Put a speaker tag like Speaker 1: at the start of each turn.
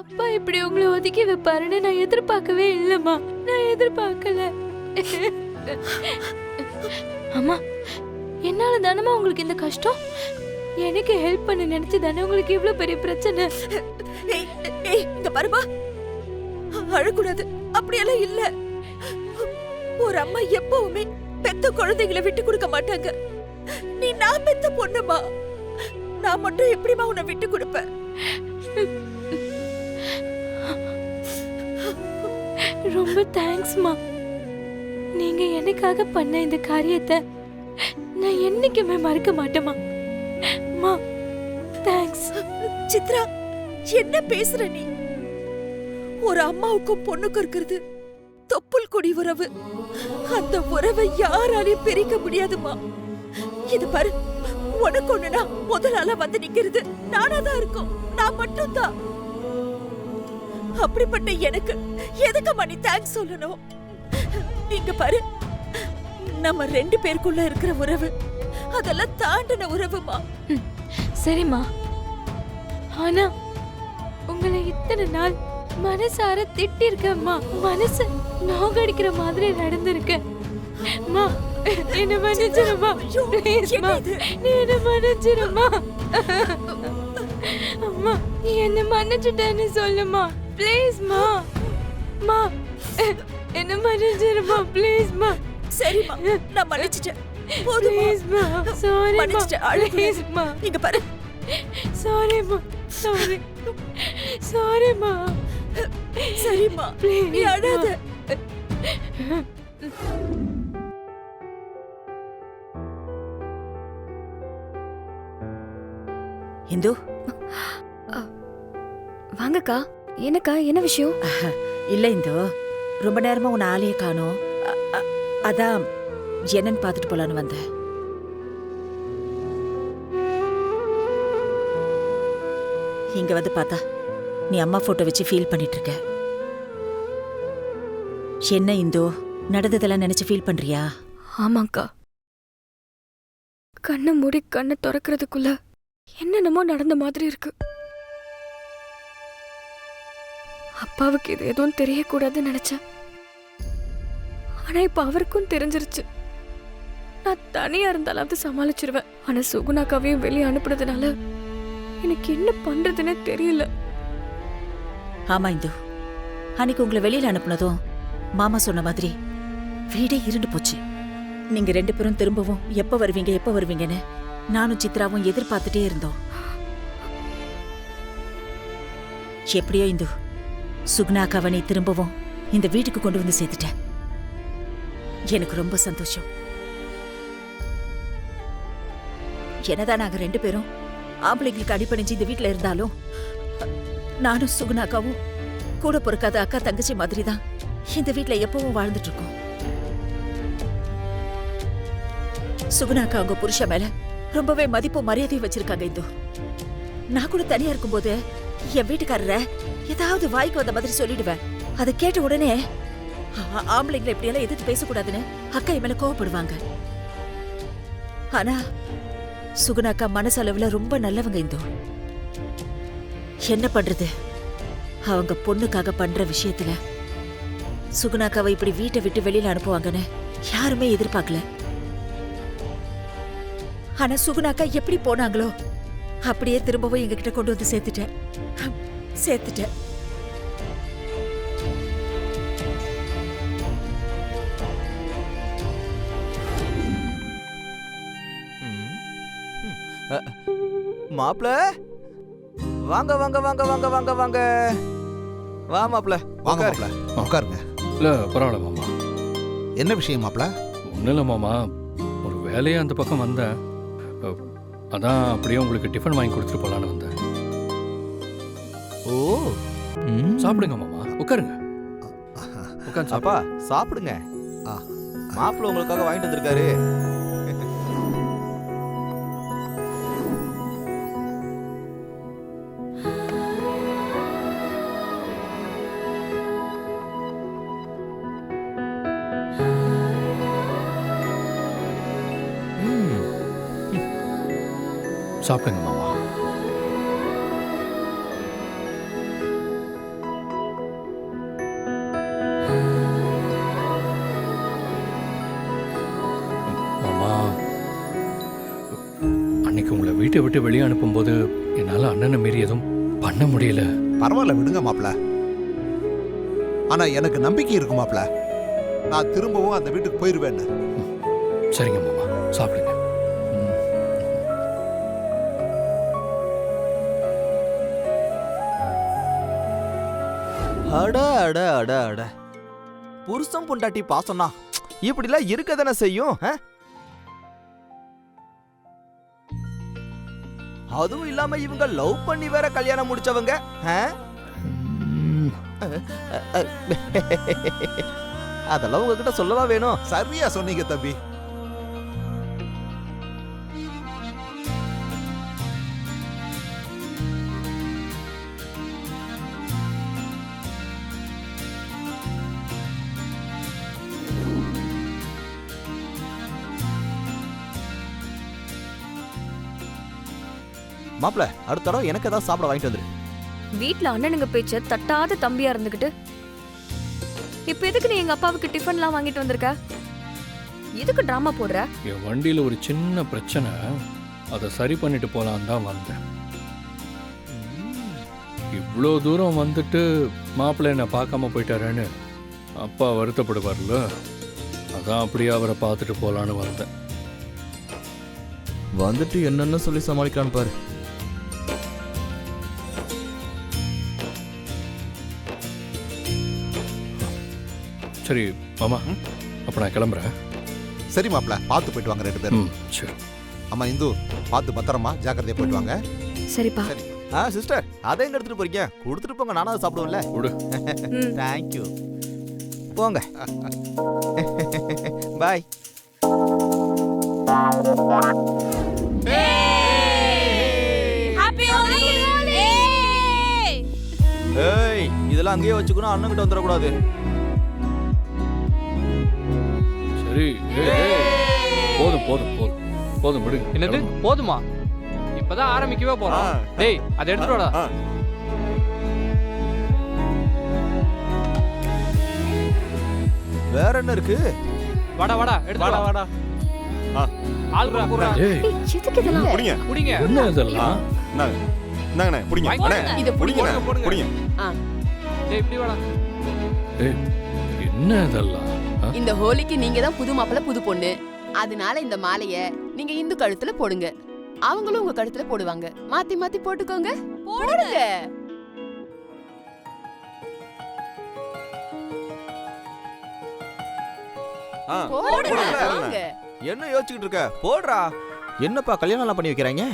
Speaker 1: அப்பா இப்படி உங்களை ஒதுக்கி வைப்பாருன்னு நான் எதிர்பார்க்கவே இல்லம்மா. நான் எதிர்பார்க்கல. அம்மா, என்னால தானமா உங்களுக்கு இந்த கஷ்டம்? எனக்கு ஹெல்ப் பண்ண நினைச்சு தானே உங்களுக்கு இவ்வளவு பெரிய பிரச்சனை.
Speaker 2: இங்க பாருமா, அழக்கூடாது. அப்படியெல்லாம் இல்ல. ஒரு அம்மா எப்பவுமே பெத்த குழந்தைகளை விட்டு கொடுக்க மாட்டாங்க. நீ நான் பெத்த பொண்ணுமா, நான் மட்டும் எப்படிமா உன்னை விட்டு கொடுப்பேன்?
Speaker 1: ரொம்ப தேங்க்ஸ்மா. நீங்க எனக்காக பண்ண இந்த காரியத்தை நான் என்னைக்குமே மறக்க மாட்டேமா. மா, தேங்க்ஸ்.
Speaker 2: சித்ரா, என்ன பேசுற நீ? ஒரு அம்மாவுக்கும் பொண்ணுக்கும் இருக்கிறது தொப்புள் கொடி உறவு. அந்த உறவை யாராலையும் பிரிக்க முடியாதுமா. இது பாரு, உனக்கு ஒண்ணுனா முதல் ஆளா வந்து நிக்கிறது நானாதான் இருக்கும். நான் மட்டும் தான். அப்படிப்பட்ட எனக்கு எதுக்கு நீ தேங்க்ஸ் சொல்லணும்? இங்க பாரு, நம்ம 2 பேருக்குள்ள இருக்கிற உறவு அதெல்லாம் தாண்டின உறவுமா.
Speaker 1: சரிம்மா, ஆனா உங்களை இத்தனை நாள் மனசார திட்டிருக்கம்மா. மனசு நோகடிக்கிற மாதிரி நடந்திருக்கு. மா, என்ன மன்னிச்சிருமா. ப்ளீஸ்மா, என்ன மன்னிச்சிருமா. அம்மா, என்ன மன்னிச்சுட்டேன்னு சொல்லுமா. ப்ளீஸ்மா. மா, என்ன மன்னிச்சிருமா. ப்ளீஸ்மா.
Speaker 2: சரிம்மா, நான் மன்னிச்சிட்டேன். போதுமா?
Speaker 1: சாரி
Speaker 2: மன்னிச்சிட்டேன்.
Speaker 1: ப்ளீஸ்மா.
Speaker 2: இங்க பாரு.
Speaker 1: சாரிம்மா. சாரி. சாரிம்மா.
Speaker 2: சரிம்மா, நீ அழாத. இந்து,
Speaker 3: வாங்கக்கா. என்னக்கா, என்ன விஷயம்?
Speaker 2: இல்ல இந்து, ரொம்ப நேரமா உன் ஆளையே காணோம். அதான் என்னன்னு பாத்துட்டு போலான்னு வந்தேன். இங்க வந்து பார்த்தா நீ அம்மா போட்டோ வச்சு ஃபீல் பண்ணிட்டு இருக்க. என்ன இந்து, நடந்ததெல்லாம் நினைச்சு ஃபீல் பண்றியா?
Speaker 3: ஆமாக்கா. கண்ணை மூடி கண்ணை திறக்கிறதுக்குள்ள என்னென்னமோ நடந்த மாதிரி இருக்கு. அப்பாவுக்கு இது எதுவும் தெரியக்கூடாதுன்னு நினைச்சேன். ஆனா இப்ப அவருக்கும் தெரிஞ்சிருச்சு. நான் தனியா இருந்தாலாவது சமாளிச்சிருவேன். ஆனா சுகுணாக்காவையும் வெளியே அனுப்புறதுனால எனக்கு என்ன பண்றதுன்னே தெரியல.
Speaker 2: ஆமா இந்து, அன்னைக்கு உங்களை வெளியில அனுப்புனதும் மாமா சொன்ன மாதிரி வீடே இருண்டு போச்சு. நீங்க 2 பேரும் திரும்பவும் எப்ப வருவீங்கன்னு நானும் சித்ராவும் எதிர்பார்த்துட்டே இருந்தோம். எப்படியோ இந்து, சுகுணாக்காவை நீ திரும்பவும் இந்த வீட்டுக்கு கொண்டு வந்து சேர்த்துட்ட. எனக்கு ரொம்ப சந்தோஷம். என்னதான் நாங்க 2 பேரும் ஆம்பளைங்களுக்கு அடிப்பணிஞ்சு இந்த வீட்டுல இருந்தாலும் நானும் சுகுணாக்காவும் கூட பொறுக்காத அக்கா தங்கச்சி மாதிரி தான் இந்த வீட்டுல எப்பவும் வாழ்ந்துட்டு இருக்கோம். சுகுணாக்கா அவங்க புருஷ மேல ரொம்பவே மதிப்பு மரியாதையும் வச்சிருக்காங்க இந்து. நான் கூட தனியா இருக்கும்போது என் வீட்டுக்காரரை ஏதாவது வாய்க்கு வந்த மாதிரி சொல்லிடுவேன். அதை கேட்ட உடனே ஆம்பளைங்களை எப்படியெல்லாம் எதிர்த்து பேசக்கூடாதுன்னு அக்கா என் மேல கோவப்படுவாங்க. ஆனா சுகுணாக்கா மனசளவுல ரொம்ப நல்லவங்க இந்து. என்ன பண்றது, அவங்க பொண்ணுக்காக பண்ற விஷயத்துல சுகுணாக்காவை இப்படி வீட்டை விட்டு வெளியில அனுப்புவாங்கன்னு யாருமே எதிர்பார்க்கல. ஆனா சுகுணாக்கா எப்படி போனாங்களோ அப்படியே திரும்பவும் எங்ககிட்ட கொண்டு வந்து சேர்த்துட்டேன்.
Speaker 4: மாப்ள, வாங்க வாங்க வாங்க வாங்க வாங்க வாங்க. வா மாப்ள,
Speaker 5: வாங்க மாப்ள, உட்காருங்க.
Speaker 6: இல்ல பரவாயில்ல மாமா.
Speaker 5: என்ன விஷயம் மாப்ள?
Speaker 6: ஒன்றும் இல்லை மாமா, ஒரு வேலையை அந்த பக்கம் வந்தேன். அதான் அப்படியே உங்களுக்கு டிஃபன் வாங்கி கொடுத்துட்டு போகலான்னு வந்தேன்.
Speaker 4: ஓ,
Speaker 6: சாப்பிடுங்க மாமா, உட்காருங்க. உட்காந்து
Speaker 4: அப்பா சாப்பிடுங்க. மாப்பிள்ள உங்களுக்காக வாங்கிட்டு வந்திருக்காரு.
Speaker 6: சாப்பிடுங்க மாமா. வீட்டை விட்டு வெளியே அனுப்பும்போது என்னால் அண்ணனை மீறி எதுவும் பண்ண முடியல.
Speaker 5: பரவாயில்ல விடுங்க மாப்பிள. ஆனா எனக்கு நம்பிக்கை இருக்கு மாப்பிள. நான் திரும்பவும் அந்த வீட்டுக்கு போயிருவேன்னு.
Speaker 6: சரிங்க மாமா, சாப்பிடுங்க.
Speaker 4: அட அட அட அட, புருஷன் பொண்டாட்டி பாசம்னா இப்படிலாம் இருக்க தானே செய்யும். அதுவும் இல்லாம இவங்க லவ் பண்ணி வேற கல்யாணம் முடிச்சவங்க. அதெல்லாம் உங்ககிட்ட சொல்லவா வேணும்?
Speaker 5: சரியா சொன்னீங்க தம்பி.
Speaker 4: மாப்பிள, அடுத்த தடவை எனக்கு ஏதாவது சாப்பிட வாங்கிட்டு வந்துரு.
Speaker 3: வீட்ல அண்ணனுங்க பேச்ச தட்டாத தம்பியா இருந்துகிட்டு இப்ப எதுக்கு நீ எங்க அப்பாவுக்கு டிஃபன்லாம் வாங்கிட்டு வந்திருக்க? எதுக்கு டிராமா போடுற?
Speaker 6: என் வண்டியில் ஒரு சின்ன பிரச்சனை, அதை சரி பண்ணிட்டு போலான்னு தான் வந்தேன். இவ்வளோ தூரம் வந்துட்டு மாப்பிள்ளை என்னை பார்க்காம போயிட்டாரேன்னு அப்பா வருத்தப்படுவார்ல, அதான் அப்படியே அவரை பார்த்துட்டு போலான்னு வந்தேன்.
Speaker 4: வந்துட்டு என்னன்னு சொல்லி சமாளிக்கிறான்னு பாரு.
Speaker 6: சரி மாமா, அப்போ நான் கிளம்புறேன்.
Speaker 5: சரி மாப்பிள, பார்த்து போயிட்டு வாங்க 2 பேரும்.
Speaker 6: சரி.
Speaker 5: அம்மா இந்து, பார்த்து பத்திரமா ஜாக்கிரதையா போயிட்டு வாங்க.
Speaker 3: சரிப்பா.
Speaker 5: சரி.
Speaker 4: சிஸ்டர், அதை எங்க எடுத்துட்டு போறீங்க? கொடுத்துட்டு போங்க, நானும் அதை சாப்பிடுவேன்ல.
Speaker 6: விடு.
Speaker 4: தேங்க்யூ. போங்க. பாய். ஏய், இதெல்லாம் அங்கேயே வச்சுக்கணும், அண்ணன் கிட்ட வந்துடக்கூடாது.
Speaker 6: சரி. போதும் போதும் போதும் போதும், விடுங்க.
Speaker 7: என்னது போதுமா? இப்பதான் ஆரம்பிக்கவே போறோம். டேய், அதை எடுத்துட்டு வாடா.
Speaker 4: வேற என்ன இருக்கு?
Speaker 7: வாடா வாடா, எடுத்து வாடா வாடா. ஆள் கூட
Speaker 6: ஏய்,
Speaker 3: எதுக்கு இதெல்லாம்?
Speaker 8: புடிங்க.
Speaker 7: குடிங்க.
Speaker 6: என்ன இதெல்லாம்?
Speaker 8: இந்தாங்கண்ணே, புடிங்க.
Speaker 7: வாங்கி
Speaker 8: அண்ணே,
Speaker 7: போடுங்க.
Speaker 8: இதை புடிங்கண்ணே,
Speaker 7: போடுங்க,
Speaker 8: புடிங்க.
Speaker 7: டேய், இப்படி வாடா.
Speaker 6: ஏய், என்ன இதெல்லாம்?
Speaker 9: இந்த ஹோலிக்கு நீங்க தான் புது மாப்பிள்ள புது பொண்ணு. அதனால இந்த மாலைய நீங்க இந்து கழுத்துல போடுங்க. அவங்களும் உங்க கழுத்துல போடுவாங்க. மாத்தி மாத்தி போட்டுக்கோங்க. போடுங்க. போடுங்க.
Speaker 4: என்ன யோசிச்சுக்கிட்டு இருக்க? போடுறா. என்னப்பா கல்யாணம் எல்லாம் பண்ணி வைக்கிறாங்க?